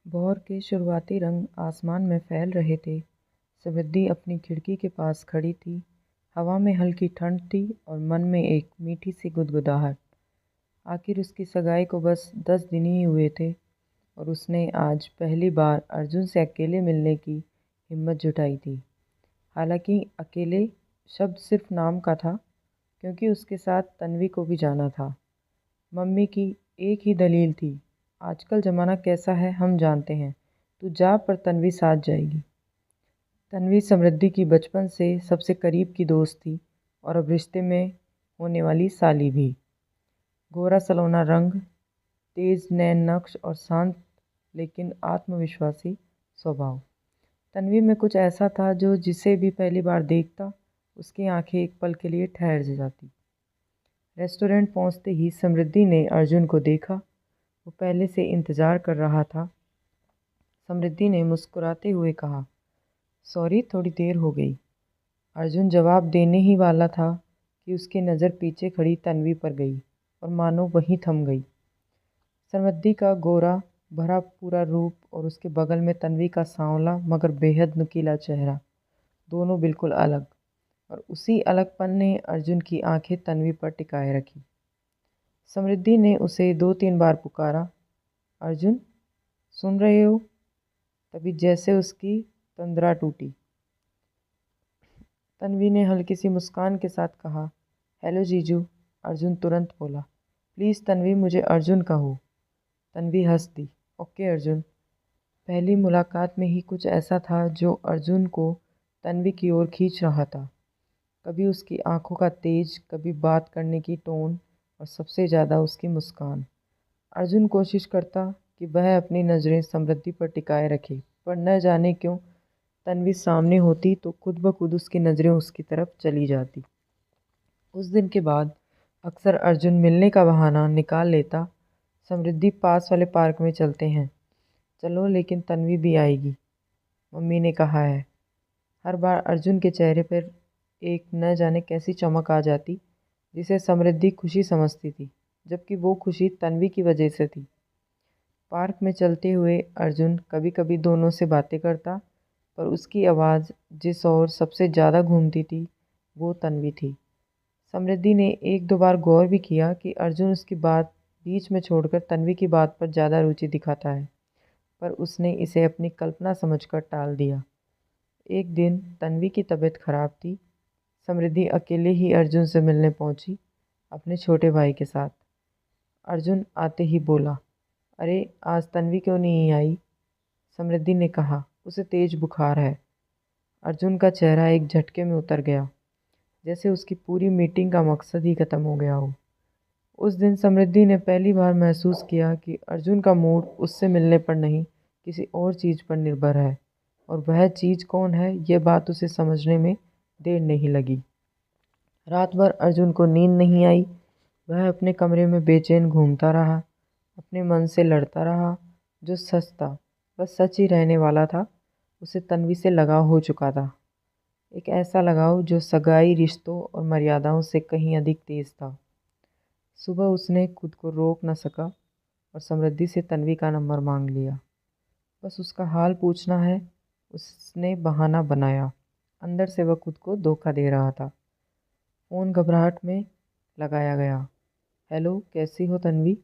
भोर के शुरुआती रंग आसमान में फैल रहे थे। समृद्धि अपनी खिड़की के पास खड़ी थी। हवा में हल्की ठंड थी और मन में एक मीठी सी गुदगुदाहट। आखिर उसकी सगाई को बस 10 दिन ही हुए थे और उसने आज पहली बार अर्जुन से अकेले मिलने की हिम्मत जुटाई थी। हालांकि अकेले शब्द सिर्फ नाम का था, क्योंकि उसके साथ तन्वी को भी जाना था। मम्मी की एक ही दलील थी, आजकल ज़माना कैसा है हम जानते हैं, तू जा पर तन्वी साथ जाएगी। तन्वी समृद्धि की बचपन से सबसे करीब की दोस्त थी और अब रिश्ते में होने वाली साली भी। गोरा सलोना रंग, तेज नैन नक्श और शांत लेकिन आत्मविश्वासी स्वभाव। तन्वी में कुछ ऐसा था जो जिसे भी पहली बार देखता उसकी आंखें एक पल के लिए ठहर जाती। रेस्टोरेंट पहुंचते ही समृद्धि ने अर्जुन को देखा। वो पहले से इंतज़ार कर रहा था। समृद्धि ने मुस्कुराते हुए कहा, सॉरी थोड़ी देर हो गई। अर्जुन जवाब देने ही वाला था कि उसकी नज़र पीछे खड़ी तन्वी पर गई और मानो वहीं थम गई। समृद्धि का गोरा भरा पूरा रूप और उसके बगल में तन्वी का सांवला मगर बेहद नुकीला चेहरा, दोनों बिल्कुल अलग। और उसी अलगपन ने अर्जुन की आंखें तन्वी पर टिकाए रखी। समृद्धि ने उसे 2-3 बार पुकारा, अर्जुन सुन रहे हो? तभी जैसे उसकी तंद्रा टूटी। तन्वी ने हल्की सी मुस्कान के साथ कहा, हेलो जीजू। अर्जुन तुरंत बोला, प्लीज़ तन्वी मुझे अर्जुन कहो। तन्वी हंस दी, ओके अर्जुन। पहली मुलाकात में ही कुछ ऐसा था जो अर्जुन को तन्वी की ओर खींच रहा था। कभी उसकी आंखों का तेज, कभी बात करने की टोन और सबसे ज़्यादा उसकी मुस्कान। अर्जुन कोशिश करता कि वह अपनी नज़रें समृद्धि पर टिकाए रखे, पर न जाने क्यों तन्वी सामने होती तो खुद ब खुद उसकी नज़रें उसकी तरफ चली जाती। उस दिन के बाद अक्सर अर्जुन मिलने का बहाना निकाल लेता। समृद्धि पास वाले पार्क में चलते हैं, चलो लेकिन तन्वी भी आएगी, मम्मी ने कहा है। हर बार अर्जुन के चेहरे पर एक न जाने कैसी चमक आ जाती जिसे समृद्धि खुशी समझती थी, जबकि वो खुशी तन्वी की वजह से थी। पार्क में चलते हुए अर्जुन कभी कभी दोनों से बातें करता, पर उसकी आवाज़ जिस ओर सबसे ज़्यादा घूमती थी वो तन्वी थी। समृद्धि ने 1-2 बार गौर भी किया कि अर्जुन उसकी बात बीच में छोड़कर तन्वी की बात पर ज़्यादा रुचि दिखाता है, पर उसने इसे अपनी कल्पना समझकर टाल दिया। एक दिन तन्वी की तबीयत खराब थी। समृद्धि अकेले ही अर्जुन से मिलने पहुंची, अपने छोटे भाई के साथ। अर्जुन आते ही बोला, अरे आज तन्वी क्यों नहीं आई? समृद्धि ने कहा, उसे तेज बुखार है। अर्जुन का चेहरा एक झटके में उतर गया, जैसे उसकी पूरी मीटिंग का मकसद ही खत्म हो गया हो। उस दिन समृद्धि ने पहली बार महसूस किया कि अर्जुन का मूड उससे मिलने पर नहीं, किसी और चीज़ पर निर्भर है, और वह चीज़ कौन है ये बात उसे समझने में देर नहीं लगी। रात भर अर्जुन को नींद नहीं आई। वह अपने कमरे में बेचैन घूमता रहा, अपने मन से लड़ता रहा। जो सच था बस सच ही रहने वाला था। उसे तन्वी से लगाव हो चुका था, एक ऐसा लगाव जो सगाई, रिश्तों और मर्यादाओं से कहीं अधिक तेज था। सुबह उसने खुद को रोक न सका और समृद्धि से तन्वी का नंबर मांग लिया। बस उसका हाल पूछना है, उसने बहाना बनाया। अंदर से वह खुद को धोखा दे रहा था। फ़ोन घबराहट में लगाया गया। हेलो, कैसी हो तन्वी?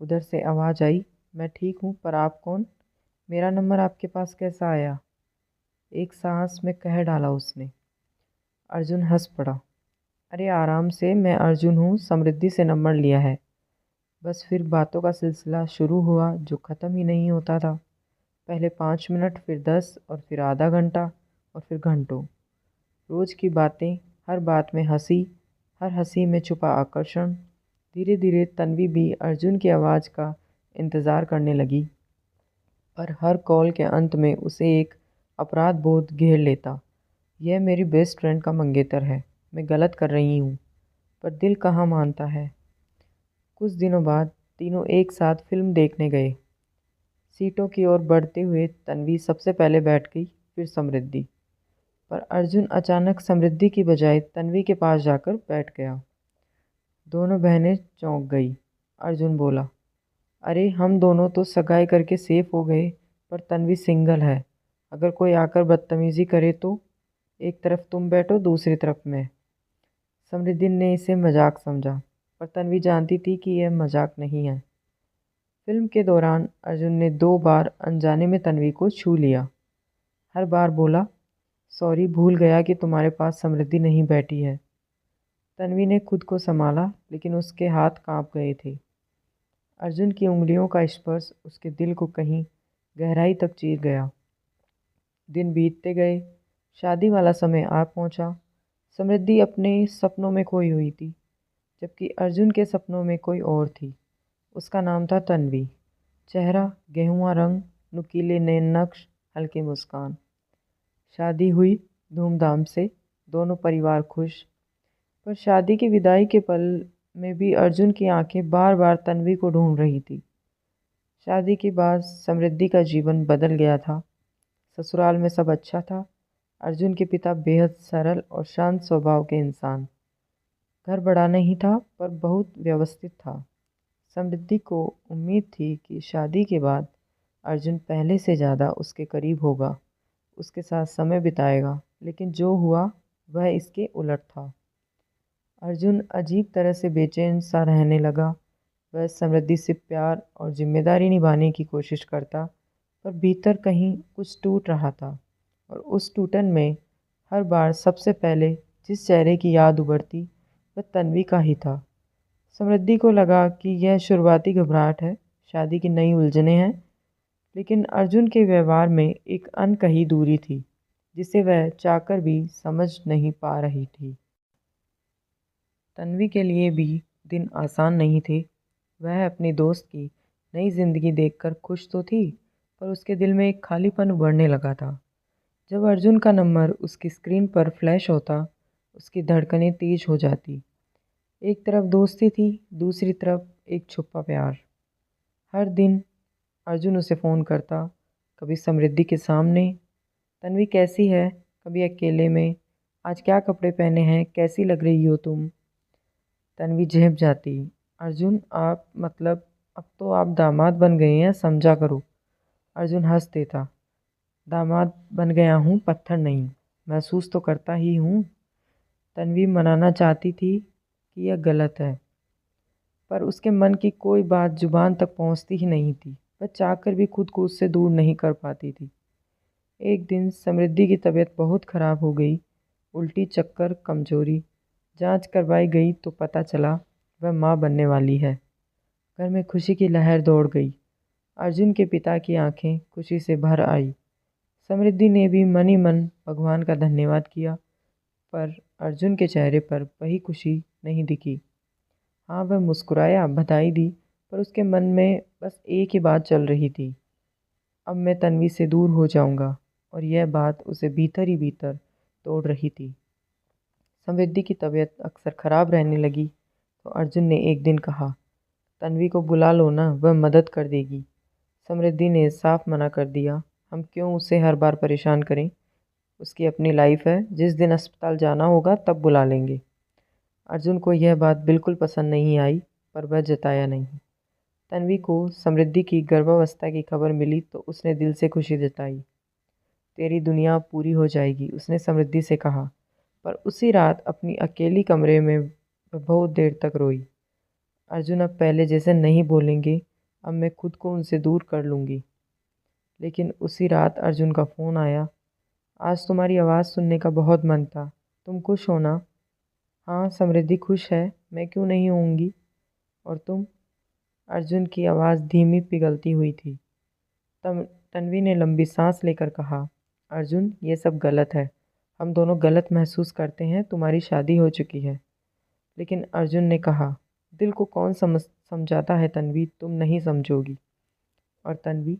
उधर से आवाज़ आई, मैं ठीक हूँ, पर आप कौन? मेरा नंबर आपके पास कैसा आया? एक सांस में कह डाला उसने। अर्जुन हंस पड़ा, अरे आराम से, मैं अर्जुन हूँ, समृद्धि से नंबर लिया है। बस फिर बातों का सिलसिला शुरू हुआ जो ख़त्म ही नहीं होता था। पहले 5 मिनट, फिर 10 और फिर आधा घंटा और फिर घंटों। रोज़ की बातें, हर बात में हंसी, हर हंसी में छुपा आकर्षण। धीरे धीरे तन्वी भी अर्जुन की आवाज़ का इंतज़ार करने लगी, पर हर कॉल के अंत में उसे एक अपराध बोध घेर लेता। यह मेरी बेस्ट फ्रेंड का मंगेतर है, मैं गलत कर रही हूँ, पर दिल कहाँ मानता है। कुछ दिनों बाद तीनों एक साथ फिल्म देखने गए। सीटों की ओर बढ़ते हुए तन्वी सबसे पहले बैठ गई, फिर समृद्धि। पर अर्जुन अचानक समृद्धि की बजाय तन्वी के पास जाकर बैठ गया। दोनों बहनें चौंक गई। अर्जुन बोला, अरे हम दोनों तो सगाई करके सेफ हो गए, पर तन्वी सिंगल है। अगर कोई आकर बदतमीज़ी करे तो एक तरफ तुम बैठो, दूसरी तरफ मैं। समृद्धि ने इसे मजाक समझा, पर तन्वी जानती थी कि यह मजाक नहीं है। फिल्म के दौरान अर्जुन ने 2 बार अनजाने में तन्वी को छू लिया। हर बार बोला, सॉरी, भूल गया कि तुम्हारे पास समृद्धि नहीं बैठी है। तन्वी ने खुद को संभाला, लेकिन उसके हाथ कांप गए थे। अर्जुन की उंगलियों का स्पर्श उसके दिल को कहीं गहराई तक चीर गया। दिन बीतते गए, शादी वाला समय आ पहुंचा। समृद्धि अपने सपनों में खोई हुई थी, जबकि अर्जुन के सपनों में कोई और थी। उसका नाम था तन्वी। चेहरा गेहुआ रंग, नुकीले नैन नक्श, हल्की मुस्कान। शादी हुई धूमधाम से, दोनों परिवार खुश। पर शादी की विदाई के पल में भी अर्जुन की आंखें बार बार तन्वी को ढूंढ रही थी। शादी के बाद समृद्धि का जीवन बदल गया था। ससुराल में सब अच्छा था। अर्जुन के पिता बेहद सरल और शांत स्वभाव के इंसान। घर बड़ा नहीं था, पर बहुत व्यवस्थित था। समृद्धि को उम्मीद थी कि शादी के बाद अर्जुन पहले से ज़्यादा उसके करीब होगा, उसके साथ समय बिताएगा। लेकिन जो हुआ वह इसके उलट था। अर्जुन अजीब तरह से बेचैन सा रहने लगा। वह समृद्धि से प्यार और जिम्मेदारी निभाने की कोशिश करता, पर भीतर कहीं कुछ टूट रहा था। और उस टूटन में हर बार सबसे पहले जिस चेहरे की याद उभरती वह तन्वी का ही था। समृद्धि को लगा कि यह शुरुआती घबराहट है, शादी की नई उलझनें हैं। लेकिन अर्जुन के व्यवहार में एक अनकही दूरी थी, जिसे वह चाहकर भी समझ नहीं पा रही थी। तन्वी के लिए भी दिन आसान नहीं थे। वह अपनी दोस्त की नई जिंदगी देखकर खुश तो थी, पर उसके दिल में एक खालीपन उभरने लगा था। जब अर्जुन का नंबर उसकी स्क्रीन पर फ्लैश होता, उसकी धड़कनें तेज हो जाती। एक तरफ दोस्ती थी, दूसरी तरफ एक छुपा प्यार। हर दिन अर्जुन उसे फ़ोन करता, कभी समृद्धि के सामने, तन्वी कैसी है, कभी अकेले में, आज क्या कपड़े पहने हैं, कैसी लग रही हो तुम। तन्वी झेप जाती, अर्जुन आप मतलब अब तो आप दामाद बन गए हैं, समझा करो। अर्जुन हंस देता, दामाद बन गया हूँ, पत्थर नहीं, महसूस तो करता ही हूँ। तन्वी मनाना चाहती थी कि यह गलत है, पर उसके मन की कोई बात जुबान तक पहुँचती ही नहीं थी। वह चाहकर भी खुद को उससे दूर नहीं कर पाती थी। एक दिन समृद्धि की तबीयत बहुत खराब हो गई। उल्टी, चक्कर, कमजोरी। जांच करवाई गई तो पता चला वह माँ बनने वाली है। घर में खुशी की लहर दौड़ गई। अर्जुन के पिता की आंखें खुशी से भर आई। समृद्धि ने भी मन ही मन भगवान का धन्यवाद किया, पर अर्जुन के चेहरे पर वही खुशी नहीं दिखी। हाँ, वह मुस्कुराया, बधाई दी, पर उसके मन में बस एक ही बात चल रही थी, अब मैं तन्वी से दूर हो जाऊंगा। और यह बात उसे भीतर ही भीतर तोड़ रही थी। समृद्धि की तबीयत अक्सर खराब रहने लगी तो अर्जुन ने एक दिन कहा, तन्वी को बुला लो ना, वह मदद कर देगी। समृद्धि ने साफ मना कर दिया, हम क्यों उसे हर बार परेशान करें, उसकी अपनी लाइफ है, जिस दिन अस्पताल जाना होगा तब बुला लेंगे। अर्जुन को यह बात बिल्कुल पसंद नहीं आई, पर वह जताया नहीं। तन्वी को समृद्धि की गर्भावस्था की खबर मिली तो उसने दिल से खुशी जताई। तेरी दुनिया पूरी हो जाएगी, उसने समृद्धि से कहा। पर उसी रात अपनी अकेली कमरे में वह बहुत देर तक रोई। अर्जुन अब पहले जैसे नहीं बोलेंगे, अब मैं खुद को उनसे दूर कर लूँगी। लेकिन उसी रात अर्जुन का फ़ोन आया, आज तुम्हारी आवाज़ सुनने का बहुत मन था, तुम खुश हो ना। हाँ, समृद्धि खुश है, मैं क्यों नहीं होंगी। और तुम। अर्जुन की आवाज़ धीमी पिघलती हुई थी। तम तन्वी ने लंबी सांस लेकर कहा, अर्जुन ये सब गलत है, हम दोनों गलत महसूस करते हैं, तुम्हारी शादी हो चुकी है। लेकिन अर्जुन ने कहा, दिल को कौन समझाता है तन्वी, तुम नहीं समझोगी। और तन्वी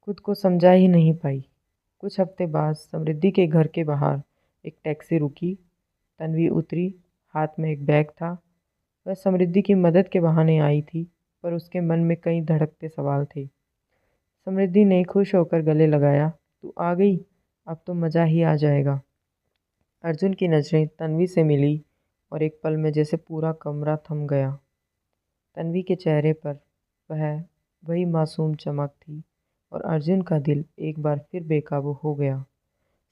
खुद को समझा ही नहीं पाई। कुछ हफ्ते बाद समृद्धि के घर के बाहर एक टैक्सी रुकी। तन्वी उतरी, हाथ में एक बैग था। वह समृद्धि की मदद के बहाने आई थी, पर उसके मन में कई धड़कते सवाल थे। समृद्धि ने खुश होकर गले लगाया, तू आ गई, अब तो मज़ा ही आ जाएगा। अर्जुन की नज़रें तन्वी से मिली और एक पल में जैसे पूरा कमरा थम गया। तन्वी के चेहरे पर वह वही मासूम चमक थी, और अर्जुन का दिल एक बार फिर बेकाबू हो गया।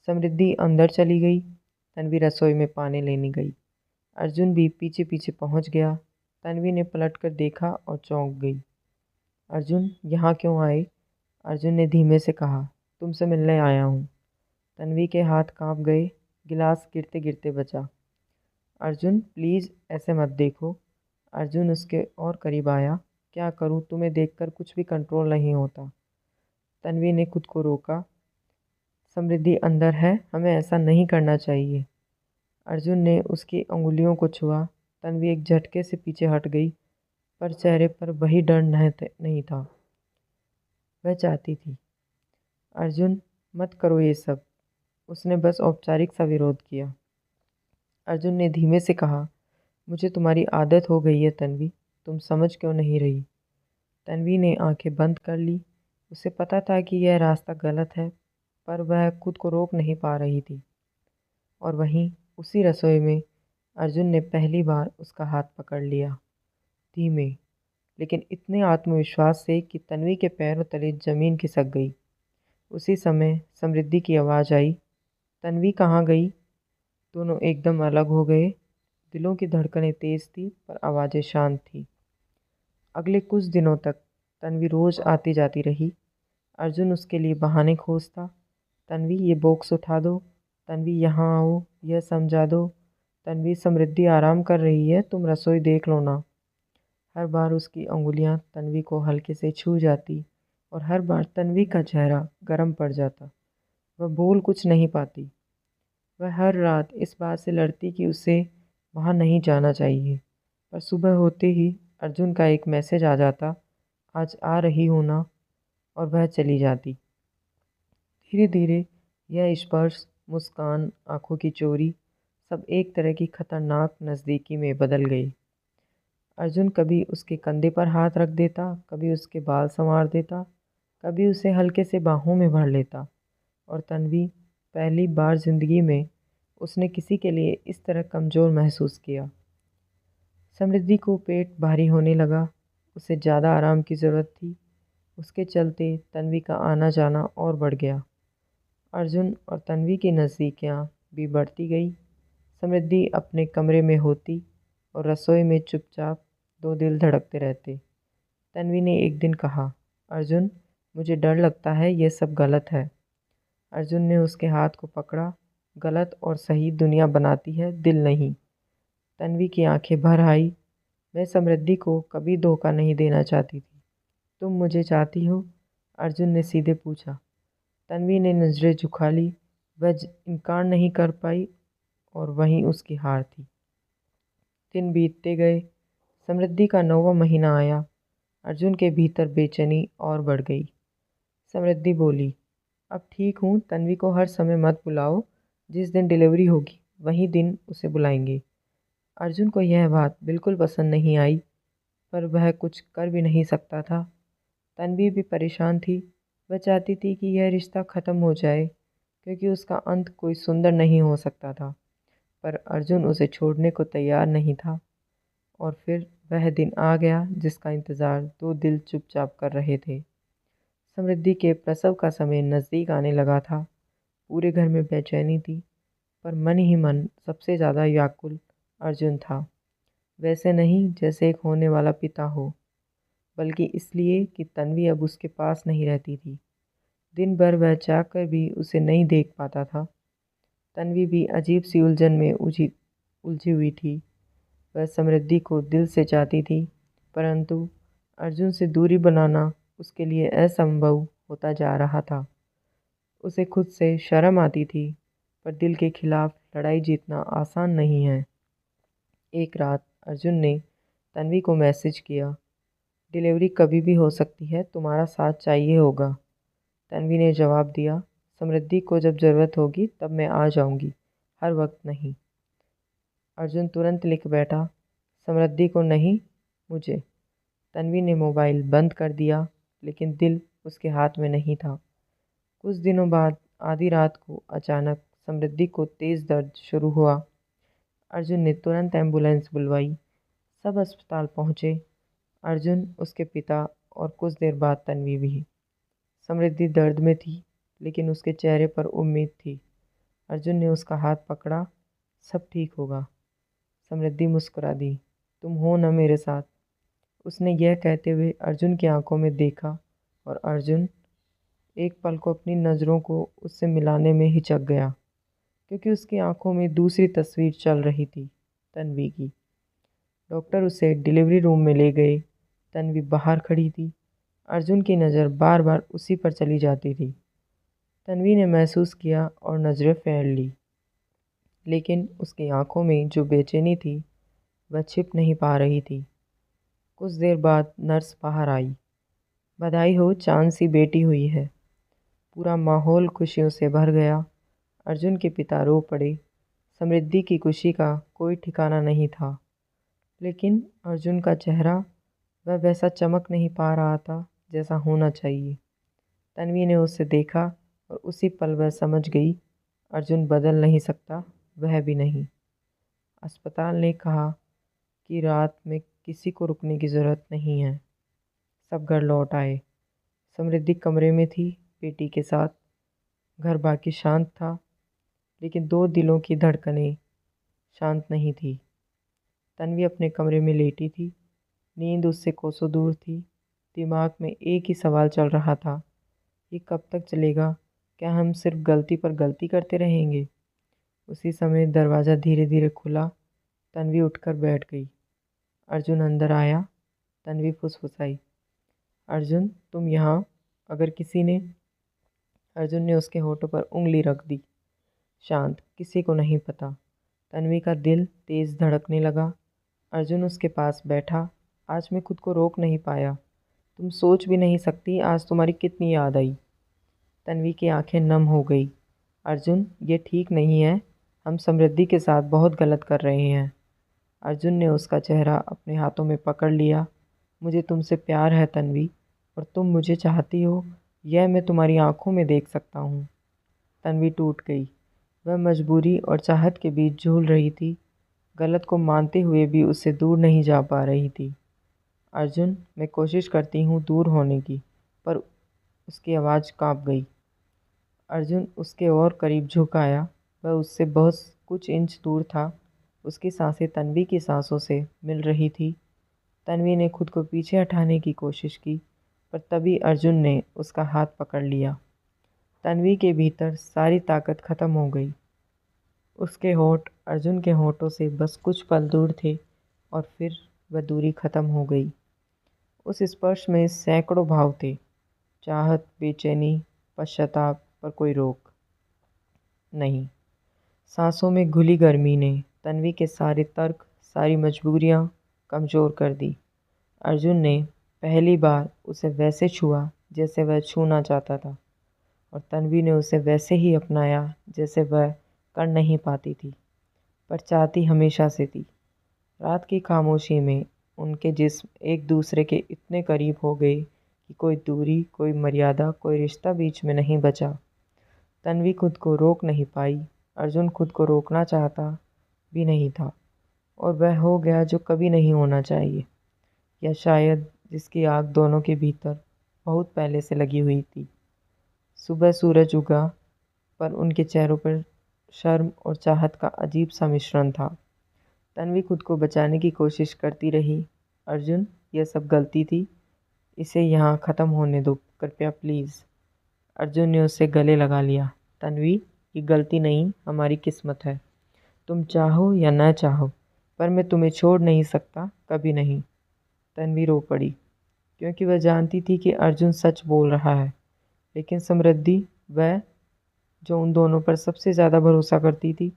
समृद्धि अंदर चली गई। तन्वी रसोई में पानी लेने गई। अर्जुन भी पीछे पीछे पहुंच गया। तन्वी ने पलटकर देखा और चौंक गई। अर्जुन, यहाँ क्यों आए? अर्जुन ने धीमे से कहा, तुमसे मिलने आया हूँ। तन्वी के हाथ कांप गए। गिलास गिरते गिरते बचा। अर्जुन, प्लीज़ ऐसे मत देखो। अर्जुन उसके और करीब आया। क्या करूँ, तुम्हें देखकर कुछ भी कंट्रोल नहीं होता। तन्वी ने खुद को रोका। समृद्धि अंदर है, हमें ऐसा नहीं करना चाहिए। अर्जुन ने उसकी अंगुलियों को छुआ। तन्वी एक झटके से पीछे हट गई, पर चेहरे पर वही डर नहीं था। वह चाहती थी, अर्जुन मत करो ये सब। उसने बस औपचारिक सा विरोध किया। अर्जुन ने धीमे से कहा, मुझे तुम्हारी आदत हो गई है तन्वी, तुम समझ क्यों नहीं रही? तन्वी ने आंखें बंद कर ली। उसे पता था कि यह रास्ता गलत है, पर वह खुद को रोक नहीं पा रही थी। और वहीं उसी रसोई में अर्जुन ने पहली बार उसका हाथ पकड़ लिया, धीमे लेकिन इतने आत्मविश्वास से कि तन्वी के पैरों तले जमीन खिसक गई। उसी समय समृद्धि की आवाज़ आई, तन्वी कहाँ गई? दोनों एकदम अलग हो गए। दिलों की धड़कनें तेज थी पर आवाज़ें शांत थी। अगले कुछ दिनों तक तन्वी रोज़ आती जाती रही। अर्जुन उसके लिए बहाने खोजता। तन्वी, ये बॉक्स उठा दो। तन्वी, यहाँ आओ, यह समझा दो। तन्वी, समृद्धि आराम कर रही है, तुम रसोई देख लो ना। हर बार उसकी अंगुलियां तन्वी को हल्के से छू जाती और हर बार तन्वी का चेहरा गर्म पड़ जाता। वह बोल कुछ नहीं पाती। वह हर रात इस बात से लड़ती कि उसे वहाँ नहीं जाना चाहिए। पर सुबह होते ही अर्जुन का एक मैसेज आ जाता, आज आ रही हो ना, और वह चली जाती। धीरे धीरे यह स्पर्श, मुस्कान, आंखों की चोरी, सब एक तरह की खतरनाक नज़दीकी में बदल गई। अर्जुन कभी उसके कंधे पर हाथ रख देता, कभी उसके बाल संवार देता, कभी उसे हल्के से बाहों में भर लेता। और तन्वी, पहली बार जिंदगी में उसने किसी के लिए इस तरह कमज़ोर महसूस किया। समृद्धि को पेट भारी होने लगा। उसे ज़्यादा आराम की ज़रूरत थी। उसके चलते तन्वी का आना जाना और बढ़ गया। अर्जुन और तन्वी की नज़दीकियाँ भी बढ़ती गई। समृद्धि अपने कमरे में होती और रसोई में चुपचाप दो दिल धड़कते रहते। तन्वी ने एक दिन कहा, अर्जुन, मुझे डर लगता है यह सब गलत है। अर्जुन ने उसके हाथ को पकड़ा। गलत और सही दुनिया बनाती है, दिल नहीं। तन्वी की आंखें भर आई। मैं समृद्धि को कभी धोखा नहीं देना चाहती थी। तुम मुझे चाहती हो? अर्जुन ने सीधे पूछा। तन्वी ने नज़रें झुका ली। वह इनकार नहीं कर पाई और वहीं उसकी हार थी। दिन बीतते गए। समृद्धि का 9वां महीना आया। अर्जुन के भीतर बेचैनी और बढ़ गई। समृद्धि बोली, अब ठीक हूँ, तन्वी को हर समय मत बुलाओ। जिस दिन डिलीवरी होगी वही दिन उसे बुलाएंगे। अर्जुन को यह बात बिल्कुल पसंद नहीं आई, पर वह कुछ कर भी नहीं सकता था। तन्वी भी परेशान थी। वह चाहती थी कि यह रिश्ता ख़त्म हो जाए, क्योंकि उसका अंत कोई सुंदर नहीं हो सकता था। पर अर्जुन उसे छोड़ने को तैयार नहीं था। और फिर वह दिन आ गया जिसका इंतज़ार दो दिल चुपचाप कर रहे थे। समृद्धि के प्रसव का समय नज़दीक आने लगा था। पूरे घर में बेचैनी थी, पर मन ही मन सबसे ज़्यादा व्याकुल अर्जुन था। वैसे नहीं जैसे एक होने वाला पिता हो, बल्कि इसलिए कि तन्वी अब उसके पास नहीं रहती थी। दिन भर वह चाहकर भी उसे नहीं देख पाता था। तन्वी भी अजीब सी उलझन में उलझी हुई थी। वह समृद्धि को दिल से चाहती थी, परंतु अर्जुन से दूरी बनाना उसके लिए असंभव होता जा रहा था। उसे खुद से शर्म आती थी, पर दिल के खिलाफ लड़ाई जीतना आसान नहीं है। एक रात अर्जुन ने तन्वी को मैसेज किया, डिलीवरी कभी भी हो सकती है, तुम्हारा साथ चाहिए होगा। तन्वी ने जवाब दिया, समृद्धि को जब ज़रूरत होगी तब मैं आ जाऊंगी, हर वक्त नहीं। अर्जुन तुरंत लिख बैठा, समृद्धि को नहीं, मुझे। तन्वी ने मोबाइल बंद कर दिया, लेकिन दिल उसके हाथ में नहीं था। कुछ दिनों बाद आधी रात को अचानक समृद्धि को तेज़ दर्द शुरू हुआ। अर्जुन ने तुरंत एम्बुलेंस बुलवाई। सब अस्पताल पहुँचे, अर्जुन, उसके पिता और कुछ देर बाद तन्वी भी। समृद्धि दर्द में थी, लेकिन उसके चेहरे पर उम्मीद थी। अर्जुन ने उसका हाथ पकड़ा। सब ठीक होगा। समृद्धि मुस्कुरा दी। तुम हो न मेरे साथ। उसने यह कहते हुए अर्जुन की आंखों में देखा और अर्जुन एक पल को अपनी नज़रों को उससे मिलाने में हिचक गया, क्योंकि उसकी आंखों में दूसरी तस्वीर चल रही थी, तन्वी की। डॉक्टर उसे डिलीवरी रूम में ले गए। तन्वी बाहर खड़ी थी। अर्जुन की नज़र बार बार उसी पर चली जाती थी। तन्वी ने महसूस किया और नज़रें फेर ली, लेकिन उसकी आंखों में जो बेचैनी थी वह छिप नहीं पा रही थी। कुछ देर बाद नर्स बाहर आई। बधाई हो, चांद सी बेटी हुई है। पूरा माहौल खुशियों से भर गया। अर्जुन के पिता रो पड़े। समृद्धि की खुशी का कोई ठिकाना नहीं था, लेकिन अर्जुन का चेहरा वह वैसा चमक नहीं पा रहा था जैसा होना चाहिए। तन्वी ने उसे देखा और उसी पल वह समझ गई, अर्जुन बदल नहीं सकता, वह भी नहीं। अस्पताल ने कहा कि रात में किसी को रुकने की ज़रूरत नहीं है। सब घर लौट आए। समृद्धि कमरे में थी, बेटी के साथ। घर बाकी शांत था, लेकिन दो दिलों की धड़कनें शांत नहीं थी। तन्वी अपने कमरे में लेटी थी। नींद उससे कोसों दूर थी। दिमाग में एक ही सवाल चल रहा था, ये कब तक चलेगा? क्या हम सिर्फ गलती पर गलती करते रहेंगे? उसी समय दरवाज़ा धीरे धीरे खुला। तन्वी उठकर बैठ गई। अर्जुन अंदर आया। तन्वी फुसफुसाई, अर्जुन तुम यहाँ? अगर किसी ने। अर्जुन ने उसके होठों पर उंगली रख दी। शांत, किसी को नहीं पता। तन्वी का दिल तेज धड़कने लगा। अर्जुन उसके पास बैठा। आज मैं खुद को रोक नहीं पाया। तुम सोच भी नहीं सकती आज तुम्हारी कितनी याद आई। तन्वी की आंखें नम हो गई। अर्जुन, ये ठीक नहीं है। हम समृद्धि के साथ बहुत गलत कर रहे हैं। अर्जुन ने उसका चेहरा अपने हाथों में पकड़ लिया। मुझे तुमसे प्यार है तन्वी, और तुम मुझे चाहती हो, यह मैं तुम्हारी आंखों में देख सकता हूँ। तन्वी टूट गई। वह मजबूरी और चाहत के बीच झूल रही थी। गलत को मानते हुए भी उससे दूर नहीं जा पा रही थी। अर्जुन, मैं कोशिश करती हूँ दूर होने की, पर उसकी आवाज़ कांप गई। अर्जुन उसके और करीब झुक आया। वह उससे बहुत कुछ इंच दूर था। उसकी सांसें तन्वी की सांसों से मिल रही थी। तन्वी ने खुद को पीछे हटाने की कोशिश की, पर तभी अर्जुन ने उसका हाथ पकड़ लिया। तन्वी के भीतर सारी ताकत खत्म हो गई। उसके होंठ अर्जुन के होंठों से बस कुछ पल दूर थे, और फिर वह दूरी खत्म हो गई। उस स्पर्श में सैकड़ों भाव थे, चाहत, बेचैनी, पश्चाताप, पर कोई रोक नहीं। सांसों में घुली गर्मी ने तन्वी के सारे तर्क, सारी मजबूरियां कमज़ोर कर दी। अर्जुन ने पहली बार उसे वैसे छुआ जैसे वह छूना चाहता था, और तन्वी ने उसे वैसे ही अपनाया जैसे वह कर नहीं पाती थी, पर चाहती हमेशा से थी। रात की खामोशी में उनके जिस्म एक दूसरे के इतने करीब हो गए कि कोई दूरी, कोई मर्यादा, कोई रिश्ता बीच में नहीं बचा। तन्वी खुद को रोक नहीं पाई। अर्जुन खुद को रोकना चाहता भी नहीं था, और वह हो गया जो कभी नहीं होना चाहिए, या शायद जिसकी आग दोनों के भीतर बहुत पहले से लगी हुई थी। सुबह सूरज उगा, पर उनके चेहरों पर शर्म और चाहत का अजीब सा मिश्रण था। तन्वी खुद को बचाने की कोशिश करती रही। अर्जुन, यह सब गलती थी। इसे यहाँ ख़त्म होने दो, कृपया प्लीज़। अर्जुन ने उससे गले लगा लिया। तन्वी, ये गलती नहीं, हमारी किस्मत है। तुम चाहो या न चाहो, पर मैं तुम्हें छोड़ नहीं सकता, कभी नहीं। तन्वी रो पड़ी, क्योंकि वह जानती थी कि अर्जुन सच बोल रहा है। लेकिन समृद्धि, वह जो उन दोनों पर सबसे ज़्यादा भरोसा करती थी,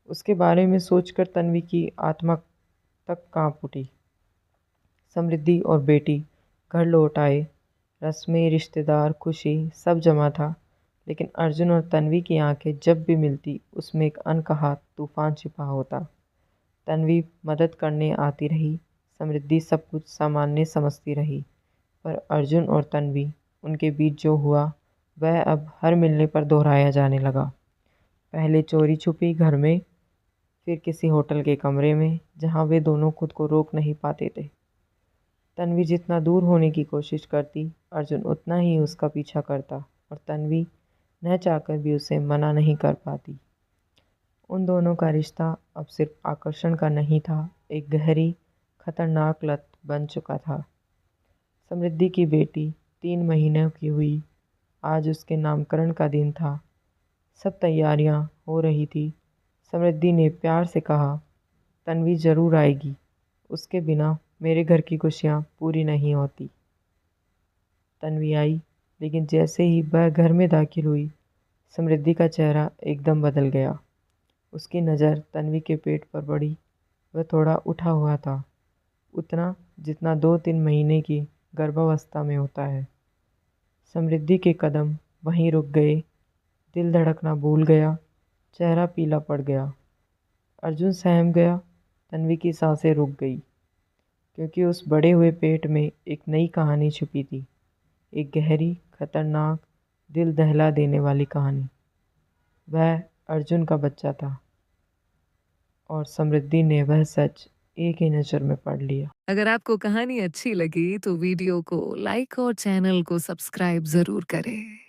उसके बारे में सोचकर तन्वी की आत्मा तक कांप उठी। समृद्धि और बेटी घर लौट आए। रस्में, रिश्तेदार, खुशी, सब जमा था, लेकिन अर्जुन और तन्वी की आंखें जब भी मिलती उसमें एक अनकहा तूफान छिपा होता। तन्वी मदद करने आती रही। समृद्धि सब कुछ सामान्य समझती रही, पर अर्जुन और तन्वी, उनके बीच जो हुआ वह अब हर मिलने पर दोहराया जाने लगा। पहले चोरी छुपी घर में, फिर किसी होटल के कमरे में जहां वे दोनों खुद को रोक नहीं पाते थे। तन्वी जितना दूर होने की कोशिश करती, अर्जुन उतना ही उसका पीछा करता और तन्वी न चाहकर भी उसे मना नहीं कर पाती। उन दोनों का रिश्ता अब सिर्फ आकर्षण का नहीं था, एक गहरी खतरनाक लत बन चुका था। समृद्धि की बेटी 3 महीने की हुई। आज उसके नामकरण का दिन था। सब तैयारियां हो रही थी। समृद्धि ने प्यार से कहा, तन्वी ज़रूर आएगी, उसके बिना मेरे घर की खुशियां पूरी नहीं होती। तन्वी आई, लेकिन जैसे ही वह घर में दाखिल हुई, समृद्धि का चेहरा एकदम बदल गया। उसकी नज़र तन्वी के पेट पर पड़ी। वह थोड़ा उठा हुआ था, उतना जितना 2-3 महीने की गर्भावस्था में होता है। समृद्धि के कदम वहीं रुक गए, दिल धड़कना भूल गया, चेहरा पीला पड़ गया। अर्जुन सहम गया, तन्वी की सांसें रुक गई, क्योंकि उस बड़े हुए पेट में एक नई कहानी छुपी थी, एक गहरी, खतरनाक, दिल दहला देने वाली कहानी। वह अर्जुन का बच्चा था और समृद्धि ने वह सच एक ही नज़र में पढ़ लिया। अगर आपको कहानी अच्छी लगी तो वीडियो को लाइक और चैनल को सब्सक्राइब ज़रूर करें।